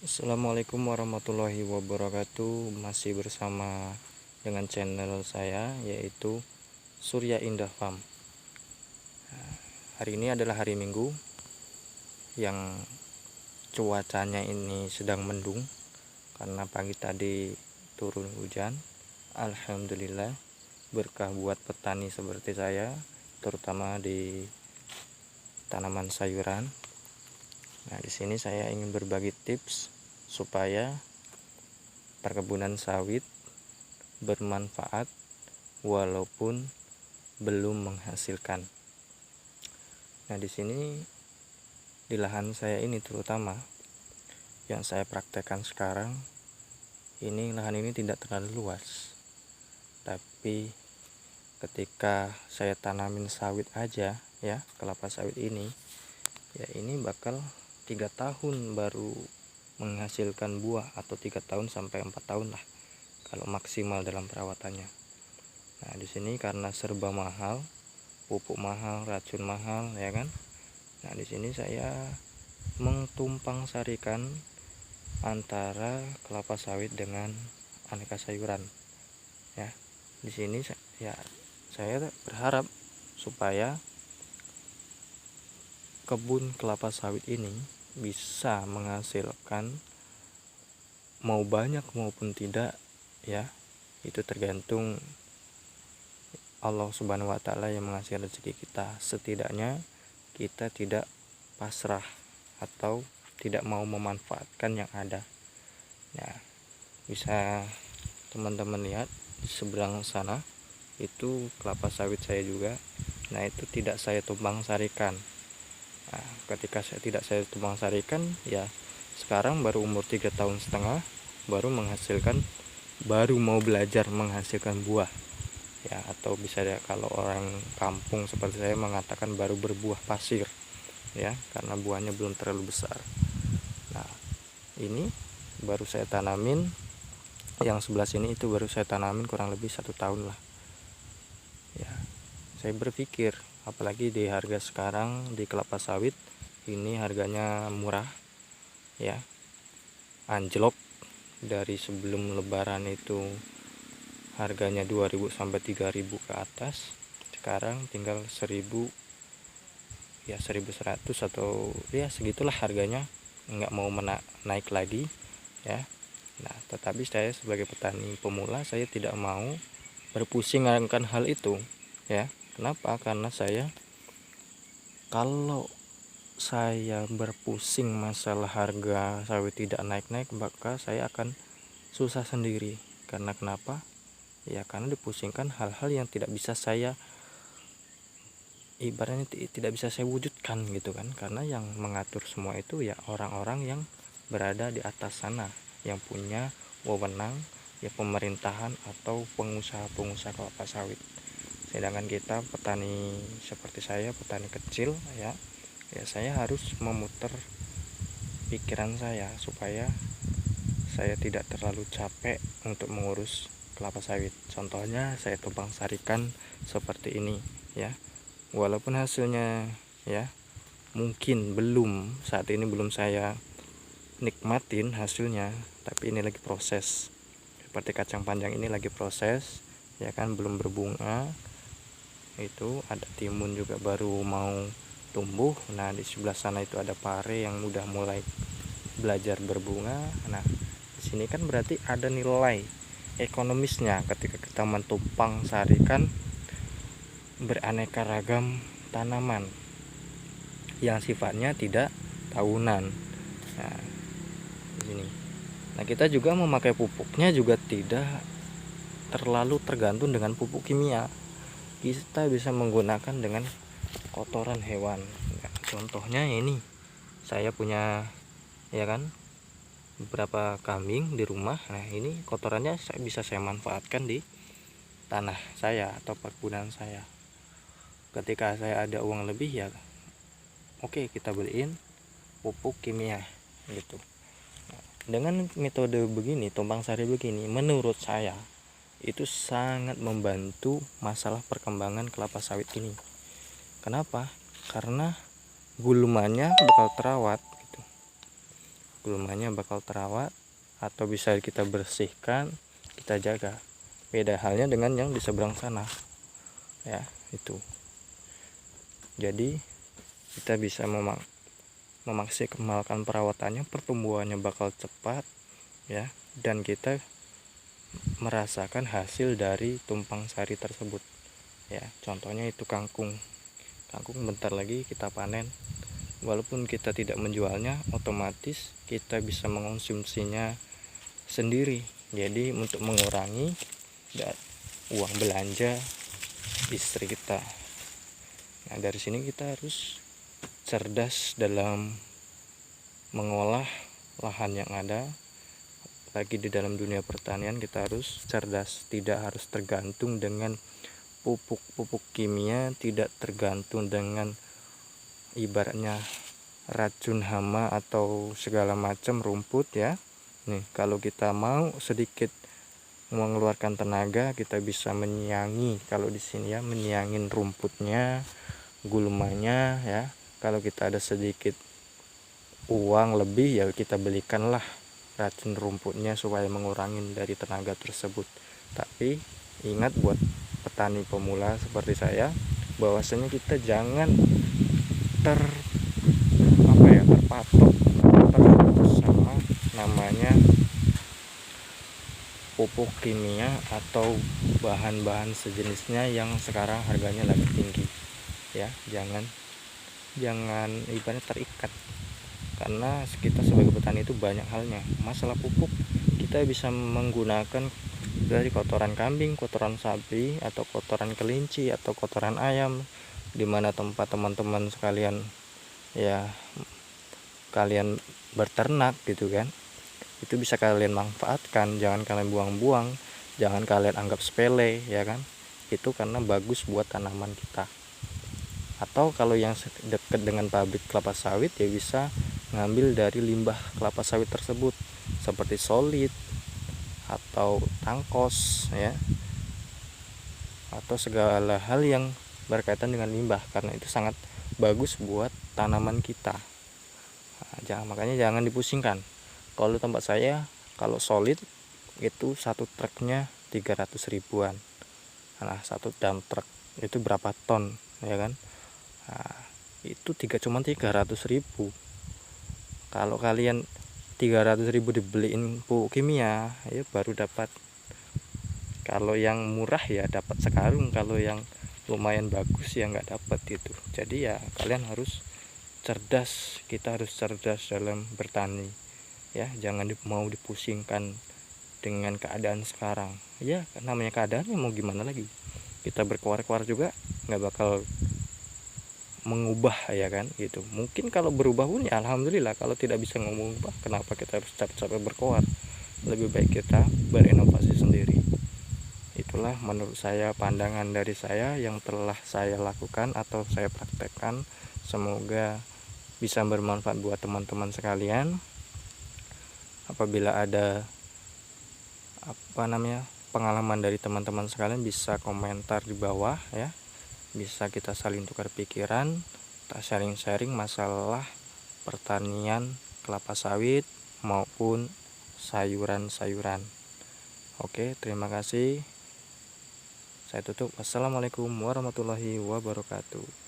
Assalamualaikum warahmatullahi wabarakatuh. Masih bersama dengan channel saya, yaitu Surya Indah Farm. Hari ini adalah hari Minggu yang cuacanya ini sedang mendung karena pagi tadi turun hujan. Alhamdulillah, berkah buat petani seperti saya, terutama di tanaman sayuran. Nah, di sini saya ingin berbagi tips supaya perkebunan sawit bermanfaat walaupun belum menghasilkan. Nah, di sini di lahan saya ini terutama yang saya praktekkan sekarang ini, lahan ini tidak terlalu luas. Tapi ketika saya tanamin sawit aja ya, kelapa sawit ini ya, ini bakal 3 tahun baru menghasilkan buah, atau 3 tahun sampai 4 tahun lah kalau maksimal dalam perawatannya. Nah, di sini karena serba mahal, pupuk mahal, racun mahal, ya kan. Nah, di sini saya mengtumpang sarikan antara kelapa sawit dengan aneka sayuran. Ya, di sini saya berharap supaya kebun kelapa sawit ini bisa menghasilkan, mau banyak maupun tidak ya, itu tergantung Allah Subhanahu wa Ta'ala yang mengasih rezeki kita. Setidaknya kita tidak pasrah atau tidak mau memanfaatkan yang ada. Nah, bisa teman-teman lihat di seberang sana itu kelapa sawit saya juga. Nah, itu tidak saya tumpang sarikan. Nah, ketika saya tumpang sarikan ya, sekarang baru umur 3,5 tahun baru menghasilkan, baru mau belajar menghasilkan buah ya, atau bisa ya, kalau orang kampung seperti saya mengatakan baru berbuah pasir ya, karena buahnya belum terlalu besar. Nah, ini baru saya tanamin, yang sebelah sini itu baru saya tanamin kurang lebih 1 tahun lah ya. Saya berpikir, apalagi di harga sekarang di kelapa sawit ini harganya murah ya, anjlok. Dari sebelum lebaran itu harganya 2.000 sampai 3.000 ke atas, sekarang tinggal 1.000 ya, 1.100 atau ya segitulah harganya, nggak mau naik lagi ya. Nah, tetapi saya sebagai petani pemula, saya tidak mau berpusing akan hal itu ya. Kenapa? Karena kalau saya berpusing masalah harga sawit tidak naik-naik, maka saya akan susah sendiri. Karena kenapa? Ya, karena dipusingkan hal-hal yang tidak bisa saya, ibaratnya tidak bisa saya wujudkan gitu kan. Karena yang mengatur semua itu ya orang-orang yang berada di atas sana, yang punya wewenang ya, pemerintahan atau pengusaha-pengusaha kelapa sawit. Sedangkan kita petani seperti saya, petani kecil ya, saya harus memutar pikiran saya supaya saya tidak terlalu capek untuk mengurus kelapa sawit. Contohnya saya tumpang sarikan seperti ini ya. Walaupun hasilnya ya mungkin saat ini belum saya nikmatin hasilnya, tapi ini lagi proses. Seperti kacang panjang ini lagi proses ya kan, belum berbunga. Itu ada timun juga baru mau tumbuh. Nah, di sebelah sana itu ada pare yang udah mulai belajar berbunga. Nah, di sini kan berarti ada nilai ekonomisnya ketika kita mentumpang sarikan beraneka ragam tanaman yang sifatnya tidak tahunan. Nah, di sini. Nah, kita juga memakai pupuknya juga tidak terlalu tergantung dengan pupuk kimia. Kita bisa menggunakan dengan kotoran hewan. Nah, contohnya ini, saya punya ya kan beberapa kambing di rumah. Nah, ini kotorannya bisa saya manfaatkan di tanah saya atau perkebunan saya. Ketika saya ada uang lebih ya oke, kita beliin pupuk kimia gitu. Nah, dengan metode begini, tumpang sari begini, menurut saya itu sangat membantu masalah perkembangan kelapa sawit ini. Kenapa? Karena gulmannya bakal terawat gitu. gulmanya bakal terawat atau bisa kita bersihkan, kita jaga. Beda halnya dengan yang di seberang sana ya, itu. Jadi kita bisa memaksimalkan perawatannya, pertumbuhannya bakal cepat ya, dan kita merasakan hasil dari tumpang sari tersebut ya. Contohnya itu kangkung bentar lagi kita panen. Walaupun kita tidak menjualnya, otomatis kita bisa mengonsumsinya sendiri. Jadi untuk mengurangi uang belanja istri kita. Nah, dari sini kita harus cerdas dalam mengolah lahan yang ada. Lagi di dalam dunia pertanian kita harus cerdas, tidak harus tergantung dengan pupuk kimia, tidak tergantung dengan ibaratnya racun hama atau segala macam rumput ya. Nih, kalau kita mau sedikit mengeluarkan tenaga, kita bisa menyiangi, kalau di sini ya, menyiangin rumputnya, gulmanya ya. Kalau kita ada sedikit uang lebih ya, kita belikanlah racun rumputnya supaya mengurangi dari tenaga tersebut. Tapi ingat buat petani pemula seperti saya, bahwasanya kita jangan terpatok sama namanya pupuk kimia atau bahan-bahan sejenisnya yang sekarang harganya lagi tinggi ya. Jangan ibaratnya terikat, karena kita sebagai petani itu banyak halnya. Masalah pupuk, kita bisa menggunakan dari kotoran kambing, kotoran sapi, atau kotoran kelinci, atau kotoran ayam, dimana tempat teman-teman sekalian ya, kalian berternak gitu kan, itu bisa kalian manfaatkan. Jangan kalian buang-buang, jangan kalian anggap sepele ya kan, itu karena bagus buat tanaman kita. Atau kalau yang dekat dengan pabrik kelapa sawit ya, bisa ngambil dari limbah kelapa sawit tersebut seperti solid atau tangkos ya, atau segala hal yang berkaitan dengan limbah, karena itu sangat bagus buat tanaman kita. Makanya jangan dipusingkan. Kalau tempat saya, kalau solid itu satu truknya 300 ribuan. Nah, satu dump truk itu berapa ton ya kan. Nah, itu cuma 300 ribu. Kalau kalian 300 ribu dibeliin pupuk kimia ya baru dapat. Kalau yang murah ya dapat sekarung, kalau yang lumayan bagus ya nggak dapat gitu. Jadi ya kalian harus cerdas, kita harus cerdas dalam bertani ya. Jangan mau dipusingkan dengan keadaan sekarang ya, namanya keadaannya mau gimana lagi, kita berkoar-koar juga nggak bakal mengubah ya kan gitu. Mungkin kalau berubah pun ya alhamdulillah, kalau tidak bisa mengubah kenapa kita harus capek-capek berkoar. Lebih baik kita berinovasi sendiri. Itulah menurut saya pandangan dari saya yang telah saya lakukan atau saya praktekkan. Semoga bisa bermanfaat buat teman-teman sekalian. Apabila ada pengalaman dari teman-teman sekalian, bisa komentar di bawah ya. Bisa kita saling tukar pikiran, kita sharing-sharing masalah pertanian kelapa sawit maupun sayuran-sayuran. Oke, terima kasih. Saya tutup. Wassalamualaikum warahmatullahi wabarakatuh.